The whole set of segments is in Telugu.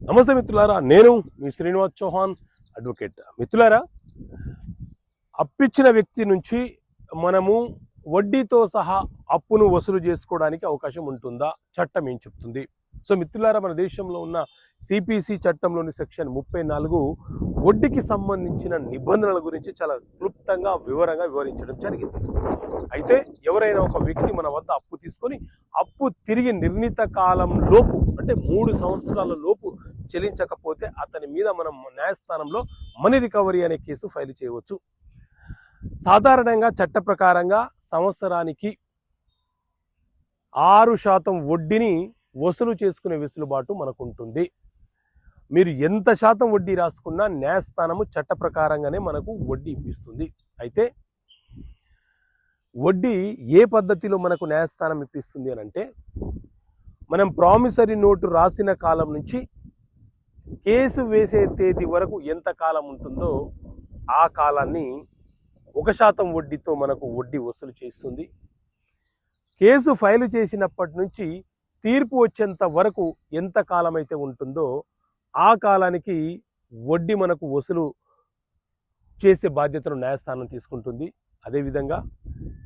నమస్తే మిత్రులారా, నేను మీ శ్రీనివాస్ చౌహాన్ అడ్వకేట్. మిత్రులారా, అప్పిచ్చిన వ్యక్తి నుంచి మనము వడ్డీతో సహా అప్పును వసూలు చేసుకోవడానికి అవకాశం ఉంటుందా? చట్టం ఏం చెప్తుంది? సో మిత్రులారా, మన దేశంలో ఉన్న సిపిసి చట్టంలోని సెక్షన్ 34 వడ్డీకి సంబంధించిన నిబంధనల గురించి చాలా క్లుప్తంగా వివరంగా వివరించడం జరిగింది. అయితే ఎవరైనా ఒక వ్యక్తి మన వద్ద అప్పు తీసుకొని అప్పు తిరిగి నిర్ణీత కాలం లోపు అంటే 3 సంవత్సరాల లోపు చెల్లించకపోతే అతని మీద మనం న్యాయస్థానంలో మనీ రికవరీ అనే కేసు ఫైల్ చేయవచ్చు. సాధారణంగా చట్ట ప్రకారంగా సంవత్సరానికి 6% వడ్డీని వసూలు చేసుకునే వెసులుబాటు మనకు ఉంటుంది. మీరు ఎంత శాతం వడ్డీ రాసుకున్నా న్యాయస్థానము చట్ట ప్రకారంగానే మనకు వడ్డీ ఇప్పిస్తుంది. అయితే వడ్డీ ఏ పద్ధతిలో మనకు న్యాయస్థానం ఇప్పిస్తుంది అని అంటే, మనం ప్రామిసరీ నోటు రాసిన కాలం నుంచి కేసు వేసే తేదీ వరకు ఎంత కాలం ఉంటుందో ఆ కాలాన్ని 1% వడ్డీతో మనకు వడ్డీ వసూలు చేస్తుంది. కేసు ఫైలు చేసినప్పటి నుంచి తీర్పు వచ్చేంత వరకు ఎంత కాలం అయితే ఉంటుందో ఆ కాలానికి వడ్డీ మనకు వసూలు చేసే బాధ్యతను న్యాయస్థానం తీసుకుంటుంది. అదేవిధంగా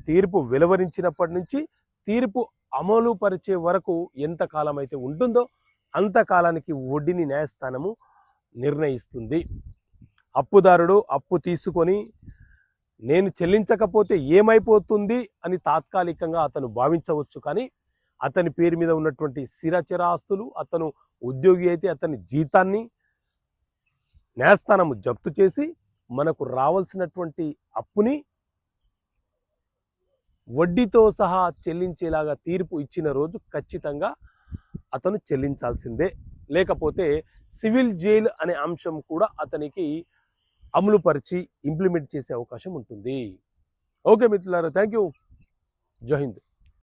తీర్పు వెలువరించినప్పటి నుంచి తీర్పు అమలు పరిచే వరకు ఎంత కాలం అయితే ఉంటుందో అంత కాలానికి వడ్డీని న్యాయస్థానము నిర్ణయిస్తుంది. అప్పుదారుడు అప్పు తీసుకొని నేను చెల్లించకపోతే ఏమైపోతుంది అని తాత్కాలికంగా అతను భావించవచ్చు. కానీ అతని పేరు మీద ఉన్నటువంటి స్థిరచర ఆస్తులు, అతను ఉద్యోగి అయితే అతని జీతాన్ని న్యాయస్థానము జప్తు చేసి మనకు రావాల్సినటువంటి అప్పుని వడ్డీతో సహా చెల్లించేలాగా తీర్పు ఇచ్చిన రోజు ఖచ్చితంగా అతను చెల్లించాల్సిందే. లేకపోతే సివిల్ జైలు అనే అంశం కూడా అతనికి అమలుపరిచి ఇంప్లిమెంట్ చేసే అవకాశం ఉంటుంది. ఓకే మిత్రులారా, థ్యాంక్ యూ. జై హింద్.